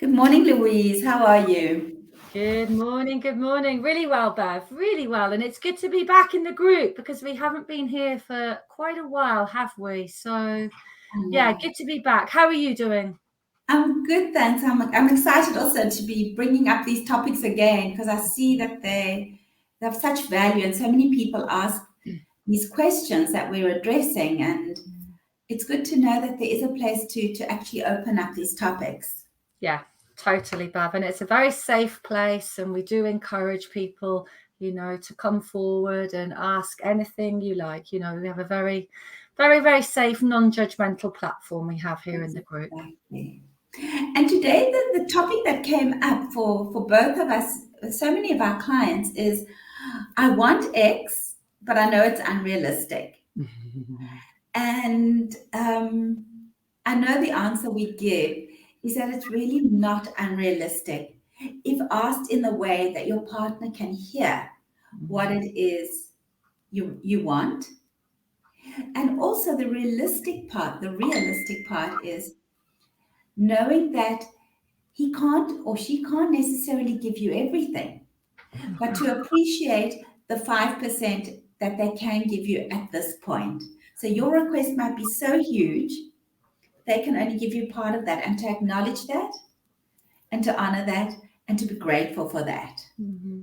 Good morning, Louise. How are you? Good morning, good morning. Really well, Bev, really well. And it's good to be back in the group because we haven't been here for quite a while, have we? So, yeah, good to be back. How are you doing? I'm good, thanks. I'm excited also to be bringing up these topics again because I see that they have such value and so many people ask these questions that we're addressing, and it's good to know that there is a place to actually open up these topics. Yeah, totally, Bev. And it's a very safe place, and we do encourage people, to come forward and ask anything you like. We have a very, very, very safe, non-judgmental platform we have here in the group. Exactly. And today, the topic that came up for both of us, so many of our clients, is I want X, but I know it's unrealistic. And I know the answer we give is that it's really not unrealistic if asked in the way that your partner can hear what it is you want. And also the realistic part is knowing that he can't or she can't necessarily give you everything, but to appreciate the 5% that they can give you at this point. So your request might be so huge, they can only give you part of that, and to acknowledge that and to honor that and to be grateful for that. Mm-hmm.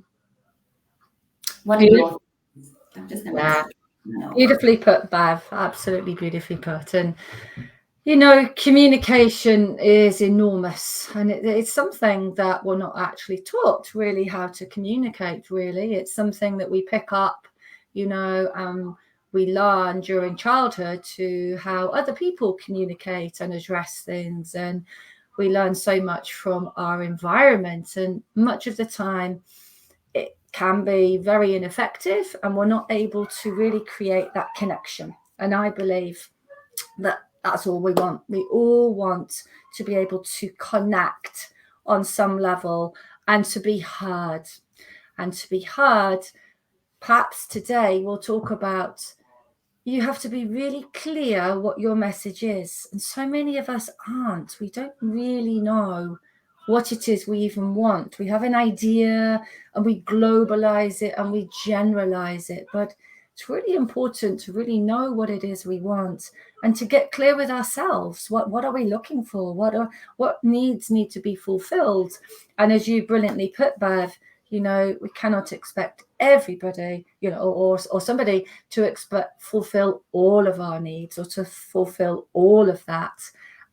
What are your thoughts? I'm just going to Beautifully put, Bev. Absolutely beautifully put. And communication is enormous, and it's something that we're not actually taught really how to communicate. Really, it's something that we pick up, we learn during childhood to how other people communicate and address things, and we learn so much from our environment, and much of the time it can be very ineffective, and we're not able to really create that connection. And I believe that that's all we want. We all want to be able to connect on some level and to be heard. And to be heard, perhaps today we'll talk about you have to be really clear what your message is. And so many of us aren't. We don't really know what it is we even want. We have an idea and we globalize it and we generalize it. But it's really important to really know what it is we want and to get clear with ourselves. What are we looking for? What needs need to be fulfilled? And as you brilliantly put, Bev, we cannot expect everybody, or somebody to fulfill all of our needs or to fulfill all of that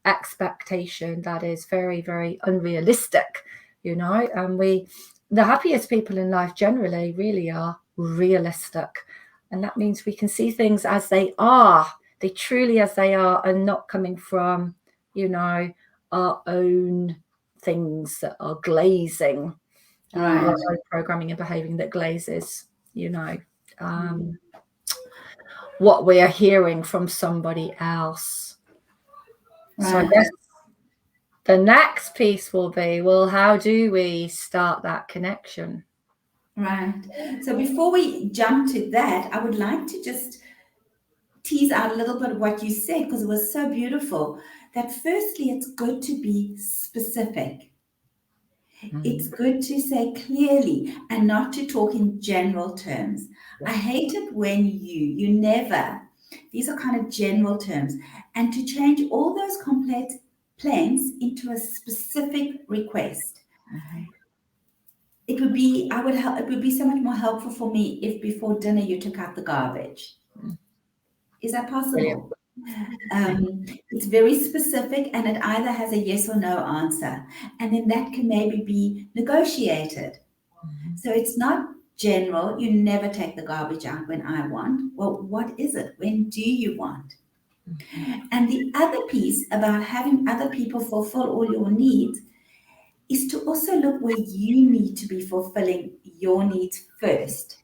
expectation. That is very, very unrealistic, and the happiest people in life generally really are realistic. And that means we can see things as they are, they truly as they are, and not coming from, our own things that are glazing. Right. Programming and behaving that glazes, what we are hearing from somebody else. Right. So I guess the next piece will be, well, how do we start that connection? Right. So before we jump to that, I would like to just tease out a little bit of what you said, because it was so beautiful. That firstly, it's good to be specific. It's good to say clearly and not to talk in general terms. I hate it when you never, these are kind of general terms, and to change all those complex plans into a specific request. It would be so much more helpful for me if before dinner you took out the garbage. Is that possible? It's very specific, and it either has a yes or no answer, and then that can maybe be negotiated. So it's not general. You never take the garbage out when I want. Well, what is it? When do you want? And the other piece about having other people fulfill all your needs is to also look where you need to be fulfilling your needs first.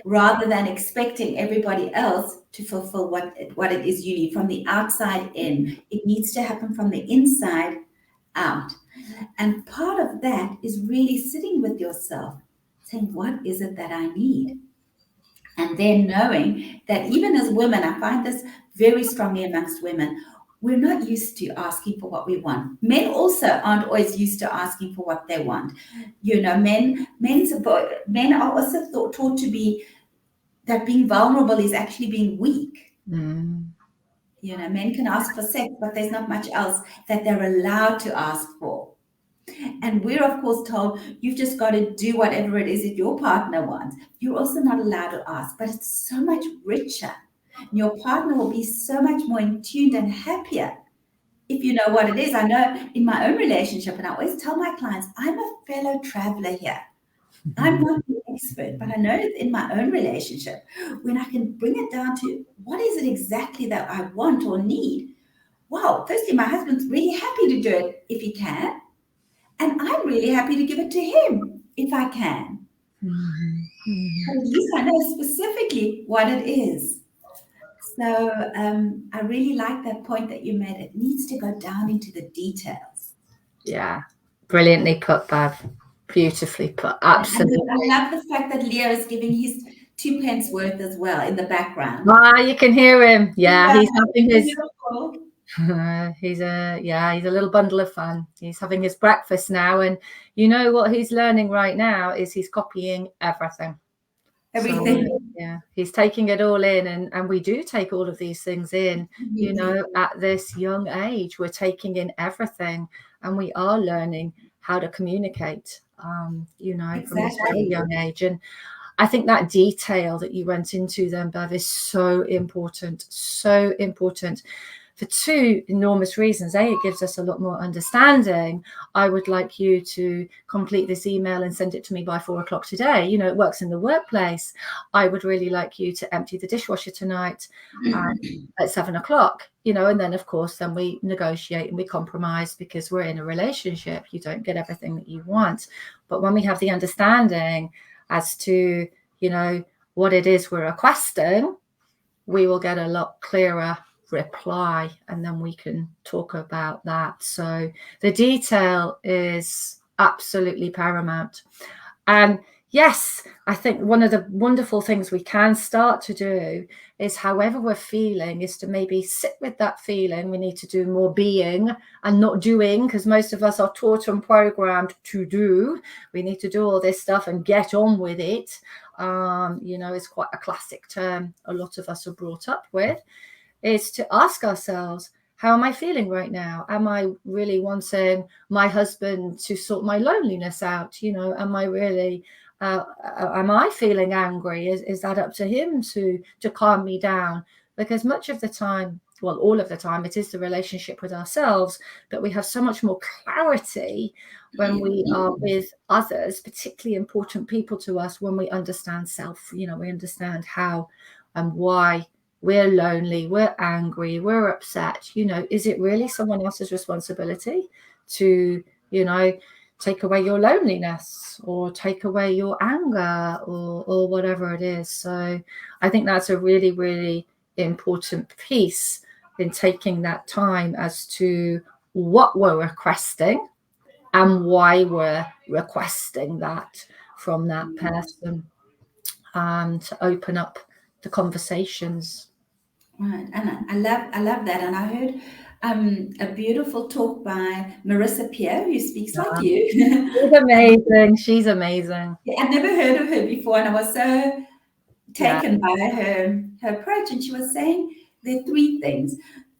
Rather than expecting everybody else to fulfill what it is you need from the outside in. It needs to happen from the inside out. And part of that is really sitting with yourself, saying, what is it that I need? And then knowing that even as women, I find this very strongly amongst women, we're not used to asking for what we want. Men also aren't always used to asking for what they want. You know, men are also taught to be that being vulnerable is actually being weak. Mm. You know, men can ask for sex, but there's not much else that they're allowed to ask for. And we're, of course, told you've just got to do whatever it is that your partner wants. You're also not allowed to ask, but it's so much richer. And your partner will be so much more in tune and happier if you know what it is. I know in my own relationship, and I always tell my clients, I'm a fellow traveler here. I'm not the expert, but I know that in my own relationship, when I can bring it down to what is it exactly that I want or need, wow, firstly, my husband's really happy to do it if he can. And I'm really happy to give it to him if I can. But at least I know specifically what it is. So I really like that point that you made. It needs to go down into the details. Yeah, brilliantly put, Bev. Beautifully put. And Absolutely. I love the fact that Leo is giving his 2 pence worth as well in the background. Ah, you can hear him. Yeah, Yeah, he's having his. beautiful. He's a little bundle of fun. He's having his breakfast now, and you know what he's learning right now is he's copying everything. So Everything. yeah, he's taking it all in, and we do take all of these things in, you Absolutely. know, at this young age. We're taking in everything, and we are learning how to communicate, you know, from this very Exactly. young age. And I think that detail that you went into then, Bev, is so important, so important for two enormous reasons. A, it gives us a lot more understanding. I would like you to complete this email and send it to me by 4 o'clock today. You know, it works in the workplace. I would really like you to empty the dishwasher tonight at 7 o'clock, you know, and then of course, then we negotiate and we compromise because we're in a relationship. You don't get everything that you want. But when we have the understanding as to, you know, what it is we're requesting, we will get a lot clearer reply, and then we can talk about that. So the detail is absolutely paramount. And yes, I think one of the wonderful things we can start to do is, however we're feeling, is to maybe sit with that feeling. We need to do more being and not doing, because most of us are taught and programmed to do. We need to do all this stuff and get on with it. You know, it's quite a classic term a lot of us are brought up with, is to ask ourselves, how am I feeling right now? Am I really wanting my husband to sort my loneliness out? You know, am I really, am I feeling angry? Is that up to him to calm me down? Because much of the time, well, all of the time, it is the relationship with ourselves, but we have so much more clarity when we are with others, particularly important people to us, when we understand self. You know, we understand how and why we're lonely, we're angry, we're upset. You know, is it really someone else's responsibility to, you know, take away your loneliness or take away your anger or whatever it is? So I think that's a really, really important piece in taking that time as to what we're requesting and why we're requesting that from that person, to open up the conversations. Right, and I love that. And I heard a beautiful talk by Marissa Peer, who speaks like Yeah, you. she's amazing. She's amazing. I'd never heard of her before, and I was so Yeah. taken by her approach. And she was saying there are three things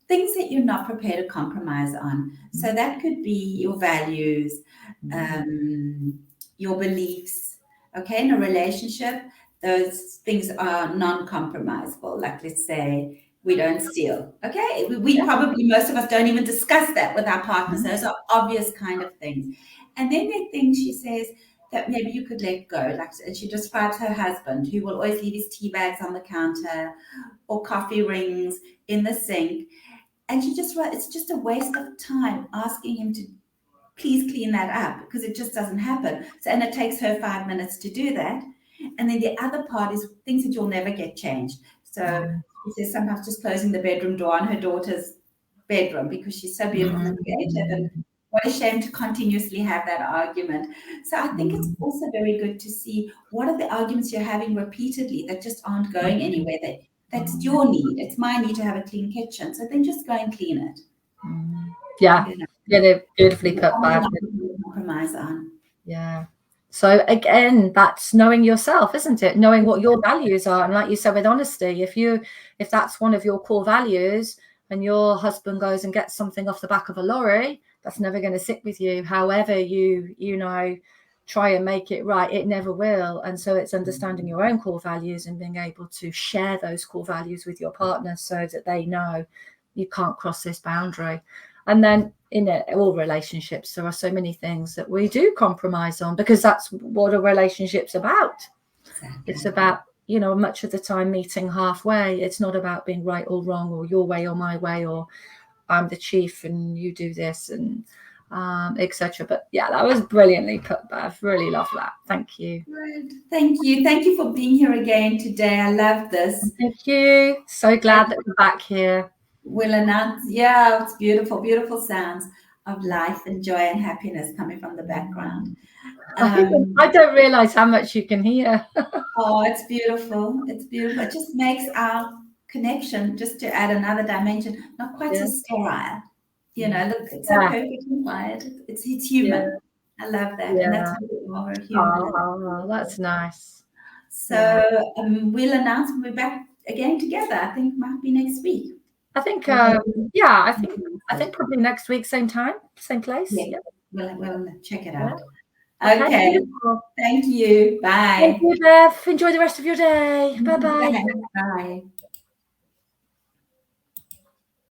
that you're not prepared to compromise on. So that could be your values, um, your beliefs. Okay, in a relationship, those things are non-compromisable. Like, let's say we don't steal. Okay, we Yeah. probably, most of us don't even discuss that with our partners. Mhm. Those are obvious kind of things. And then there are things, she says, that maybe you could let go. Like, and she describes her husband, who will always leave his tea bags on the counter or coffee rings in the sink. And she just wrote, it's just a waste of time asking him to please clean that up, because it just doesn't happen. So, and it takes her 5 minutes to do that. And then the other part is things that you'll never get changed. So she says sometimes just closing the bedroom door on her daughter's bedroom because she's so beautiful and creative. And Mhm. what a shame to continuously have that argument. So I think it's also very good to see what are the arguments you're having repeatedly that just aren't going Mhm. anywhere. That That's your need. It's my need to have a clean kitchen. So then just go and clean it. Yeah, You know, beautifully put, something Bev. I can compromise on. Yeah. So again, that's knowing yourself, isn't it? Knowing what your values are. And like you said, with honesty, if that's one of your core values and your husband goes and gets something off the back of a lorry, that's never going to sit with you. However you know, try and make it right, it never will. And so it's understanding your own core values and being able to share those core values with your partner so that they know you can't cross this boundary. And then in all relationships, there are so many things that we do compromise on, because that's what a relationship's about. Exactly. It's about, you know, much of the time meeting halfway. It's not about being right or wrong, or your way or my way, or I'm the chief and you do this, and etc. But yeah, that was brilliantly put, Bev. Really love that. Thank you. Good. Thank you. Thank you for being here again today. I love this. Thank you. So glad that we're back here. We'll announce, yeah, it's beautiful, beautiful sounds of life and joy and happiness coming from the background. I don't realize how much you can hear. Oh, it's beautiful. It's beautiful. It just makes our connection, just to add another dimension, not quite so sterile. You know, look, it's so perfectly quiet. It's human. I love that. And that's who we are, human. Oh, that's nice. So we'll announce when we're back again together. I think it might be next week. I think, I think probably next week, same time, same place. Yeah. We'll check it out. Okay. Okay. Thank you. Bye. Thank you, Beth. Enjoy the rest of your day. Bye-bye. Bye.